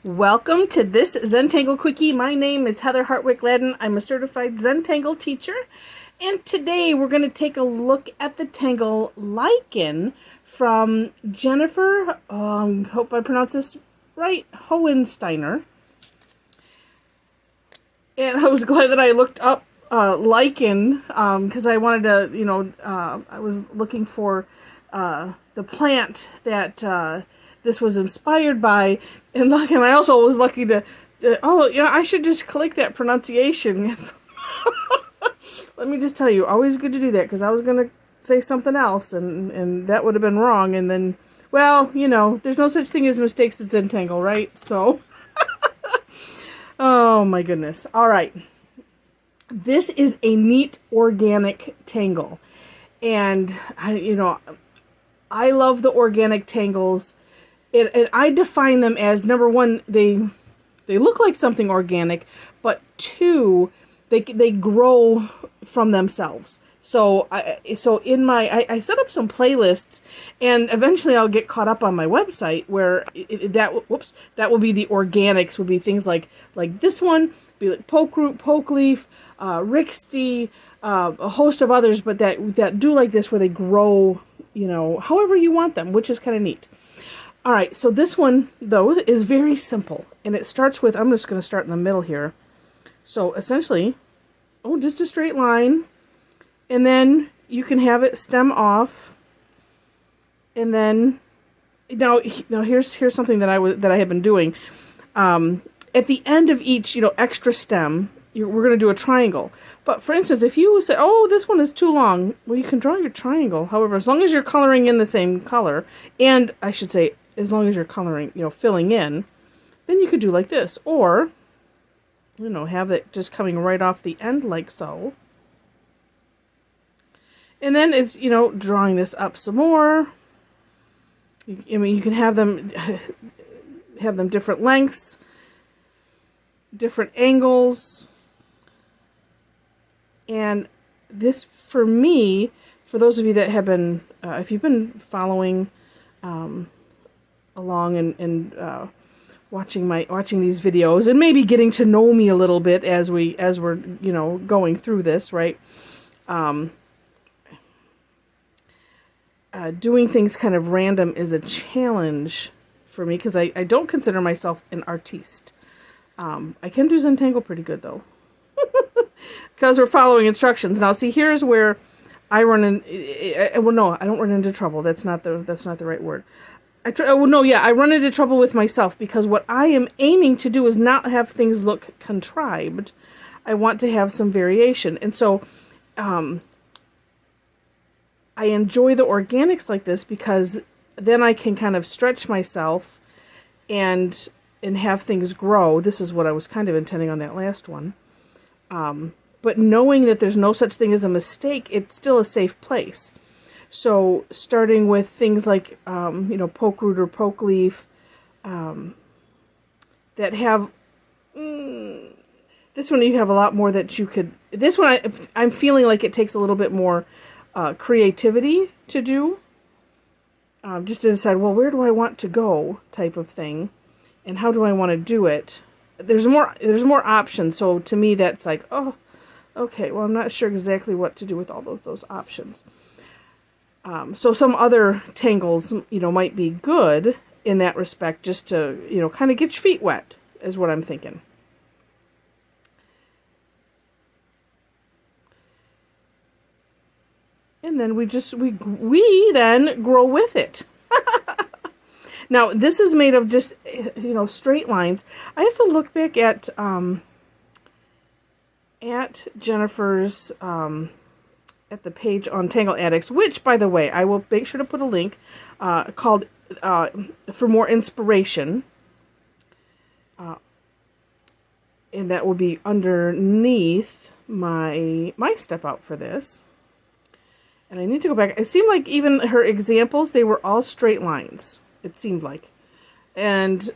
Welcome to this Zentangle Quickie. My name is Heather Hartwick Gladden. I'm a certified Zentangle teacher. And today we're going to take a look at the tangle Lichen from Jennifer, hope I pronounce this right, Hohensteiner. And I was glad that I looked up lichen because I wanted to, I was looking for the plant that this was inspired by, and I also was lucky to I should just click that pronunciation. Let me just tell you, always good to do that, because I was going to say something else, and that would have been wrong, and then, well, there's no such thing as mistakes at Zentangle, right? So, oh my goodness. All right. This is a neat organic tangle, and I love the organic tangles. And I define them as, number one, they look like something organic, but two, they grow from themselves. So I set up some playlists, and eventually I'll get caught up on my website where that will be the organics, will be things like this one, be like poke root, poke leaf, rixty, a host of others, but that do like this, where they grow, however you want them, which is kind of neat. All right, so this one, though, is very simple, and it starts with, I'm just going to start in the middle here. So, essentially, just a straight line, and then you can have it stem off, and then, now here's something that I have been doing. At the end of each, extra stem, we're going to do a triangle. But, for instance, if you say, this one is too long, well, you can draw your triangle. However, as long as you're coloring in the same color, and, I should say, as long as you're coloring, filling in, then you could do like this. Or, have it just coming right off the end like so. And then it's, drawing this up some more. You can have them different lengths, different angles. And this, for me, for those of you that have been, if you've been following along and watching these videos, and maybe getting to know me a little bit as we're going through this, right? Doing things kind of random is a challenge for me, because I don't consider myself an artiste. I can do Zentangle pretty good, though, because we're following instructions. Now, see, here's where I run in. Well, no, I don't run into trouble. That's not the right word. I run into trouble with myself, because what I am aiming to do is not have things look contrived. I want to have some variation. And so I enjoy the organics like this, because then I can kind of stretch myself and have things grow. This is what I was kind of intending on that last one. But knowing that there's no such thing as a mistake, it's still a safe place. So starting with things like, poke root or poke leaf, that have, this one you have a lot more that you could, this one I'm feeling like it takes a little bit more creativity to do, just to decide, well, where do I want to go, type of thing, and how do I want to do it. There's more options, so to me that's like, oh, okay, well, I'm not sure exactly what to do with all those options. So some other tangles, might be good in that respect, just to, kind of get your feet wet, is what I'm thinking. And then we then grow with it. Now, this is made of just, straight lines. I have to look back at Jennifer's, at the page on Tangle Addicts, which, by the way, I will make sure to put a link called for more inspiration, and that will be underneath my step out for this. And I need to go back. It seemed like even her examples, they were all straight lines. It seemed like, and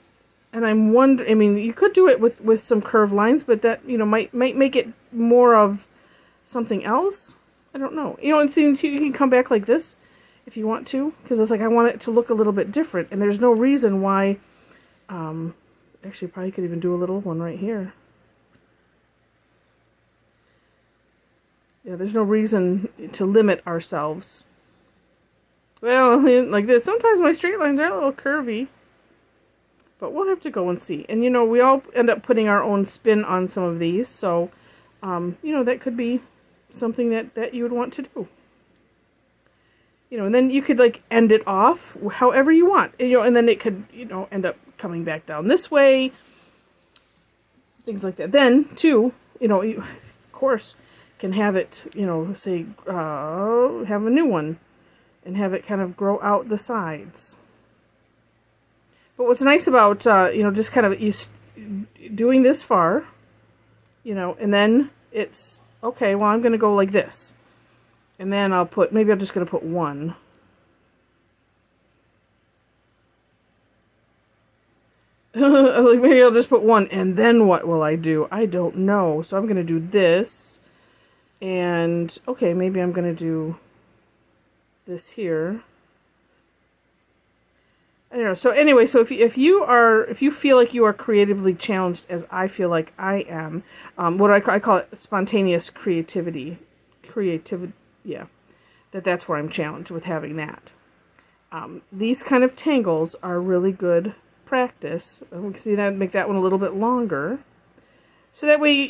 I'm wondering. I mean, you could do it with some curved lines, but that might make it more of something else. I don't know. It seems you can come back like this if you want to, because it's like I want it to look a little bit different, and there's no reason why Actually, probably could even do a little one right here. Yeah, there's no reason to limit ourselves. Well, like this, sometimes my straight lines are a little curvy. But we'll have to go and see. And, we all end up putting our own spin on some of these. So, that could be something that you would want to do. And then you could, like, end it off however you want. And then it could, end up coming back down this way. Things like that. Then, too, you, of course, can have it, say, have a new one. And have it kind of grow out the sides. But what's nice about, just kind of doing this far, and then it's, okay, well, I'm going to go like this. And then maybe I'm just going to put one. Like, maybe I'll just put one, and then what will I do? I don't know. So I'm going to do this. And, okay, maybe I'm going to do this here. I don't know. So anyway, so if you feel like you are creatively challenged, as I feel like I am, what I call it spontaneous creativity, yeah, that's where I'm challenged with having that. These kind of tangles are really good practice. See that, make that one a little bit longer, so that way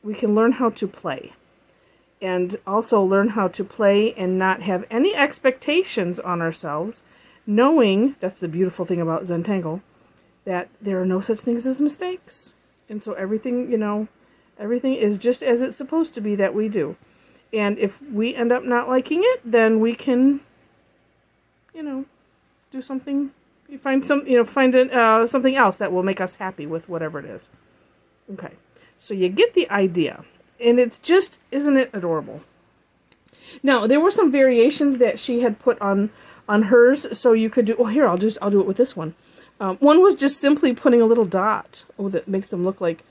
we can learn how to play, and also learn how to play and not have any expectations on ourselves. Knowing, that's the beautiful thing about Zentangle, that there are no such things as mistakes. And so everything is just as it's supposed to be that we do. And if we end up not liking it, then we can, do something, find something else that will make us happy with whatever it is. Okay. So you get the idea. And it's just, isn't it adorable? Now, there were some variations that she had put on hers, so you could do, here, I'll do it with this one. One was just simply putting a little dot. That makes them look like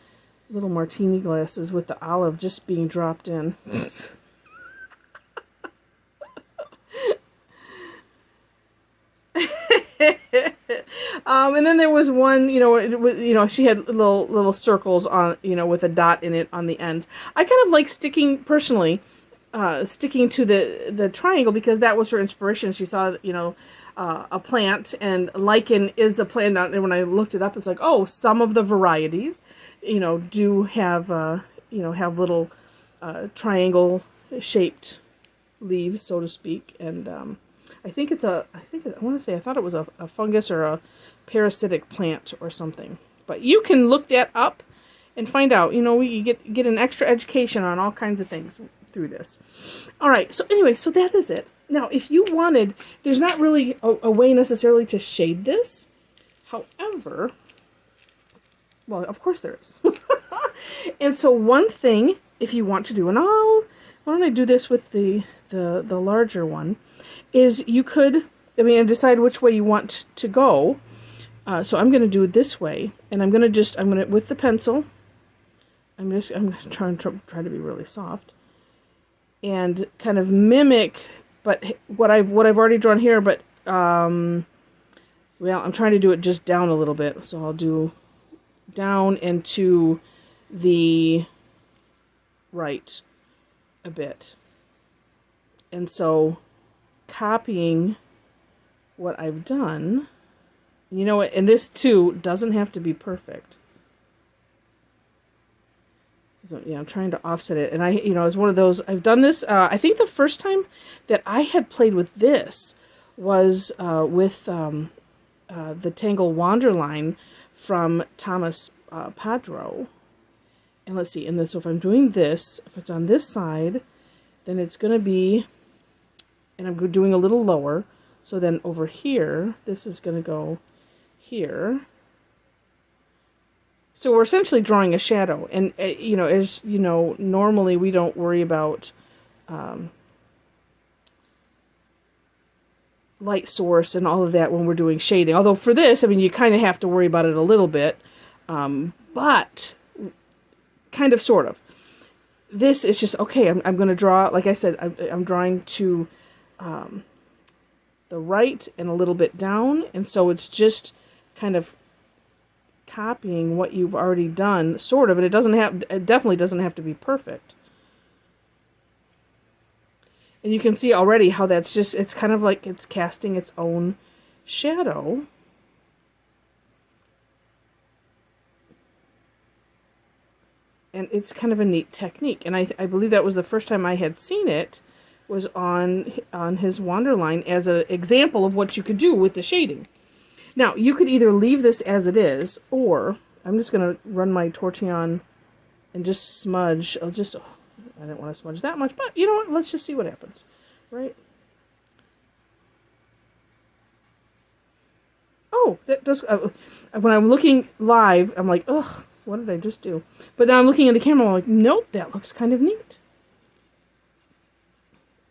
little martini glasses with the olive just being dropped in. And then there was one, she had little circles on, with a dot in it on the ends. I kind of like sticking to the triangle, because that was her inspiration. She saw, a plant, and lichen is a plant. And when I looked it up, it's like, oh, some of the varieties, do have, have little triangle shaped leaves, so to speak. And I thought it was a fungus or a parasitic plant or something. But you can look that up and find out. You get an extra education on all kinds of things through this. All right, so anyway, so that is it. Now, if you wanted, there's not really a way necessarily to shade this. However, well, of course there is. And so one thing, if you want to do, and why don't I do this with the larger one, is you could, decide which way you want to go. So I'm going to do it this way, and I'm going to, with the pencil, I'm going to try to be really soft, and kind of mimic, but what I've already drawn here, but, well, I'm trying to do it just down a little bit, so I'll do down and to the right a bit. And so, copying what I've done, and this too doesn't have to be perfect. So, I'm trying to offset it. And it's one of those, I've done this, I think the first time that I had played with this was with the Tangle Wanderline from Thomas Padro. And let's see, so if I'm doing this, if it's on this side, then it's going to be, and I'm doing a little lower, so then over here, this is going to go here. So we're essentially drawing a shadow, and as normally we don't worry about light source and all of that when we're doing shading. Although for this, you kind of have to worry about it a little bit, but kind of, sort of. This is just, okay, I'm going to draw, like I said, I'm drawing to the right and a little bit down, and so it's just kind of copying what you've already done, sort of, and it definitely doesn't have to be perfect. And you can see already how that's just, it's kind of like it's casting its own shadow. And it's kind of a neat technique. And I believe that was the first time I had seen it, was on his Wanderline as an example of what you could do with the shading. Now, you could either leave this as it is, or I'm just going to run my tortillon and just smudge. I didn't want to smudge that much, but you know what? Let's just see what happens, right? Oh, that does. When I'm looking live, I'm like, ugh, what did I just do? But then I'm looking at the camera, I'm like, nope, that looks kind of neat.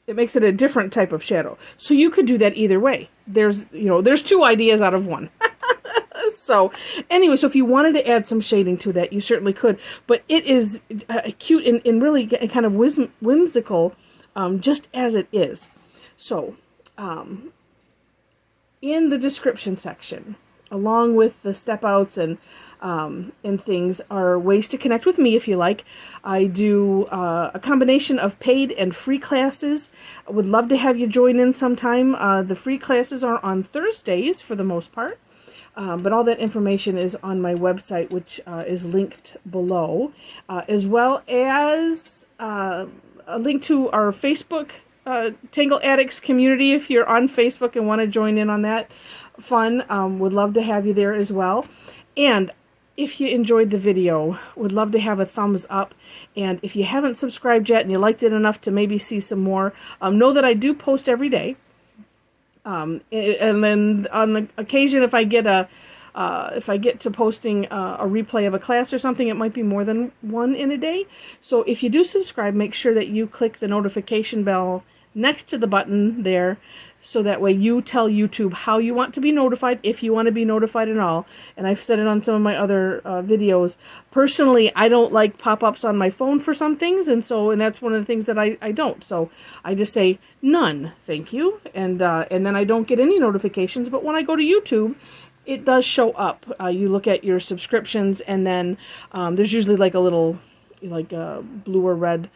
It makes it a different type of shadow. So you could do that either way. There's two ideas out of one. So anyway, so if you wanted to add some shading to that, you certainly could. But it is cute and really kind of whimsical, just as it is. So in the description section, along with the step outs and things, are ways to connect with me if you like. I do a combination of paid and free classes. I would love to have you join in sometime. The free classes are on Thursdays for the most part, but all that information is on my website, which is linked below, as well as a link to our Facebook Tangle Addicts community. If you're on Facebook and want to join in on that fun, would love to have you there as well. And if you enjoyed the video, would love to have a thumbs up. And if you haven't subscribed yet and you liked it enough to maybe see some more, know that I do post every day. And then on occasion, if I get to posting a replay of a class or something, it might be more than one in a day. So if you do subscribe, make sure that you click the notification bell next to the button there, so that way you tell YouTube how you want to be notified, if you want to be notified at all. And I've said it on some of my other videos. Personally, I don't like pop-ups on my phone for some things, and that's one of the things that I don't. So I just say none, thank you, and then I don't get any notifications. But when I go to YouTube, it does show up. You look at your subscriptions, and then there's usually like a little, blue or red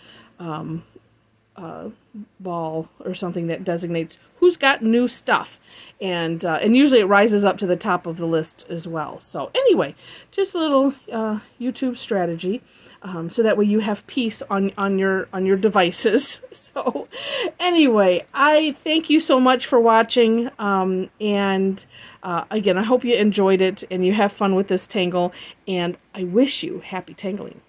ball or something that designates who's got new stuff, and usually it rises up to the top of the list as well. So anyway, just a little YouTube strategy, so that way you have peace on your devices. So anyway, I thank you so much for watching, and again, I hope you enjoyed it and you have fun with this tangle, and I wish you happy tangling.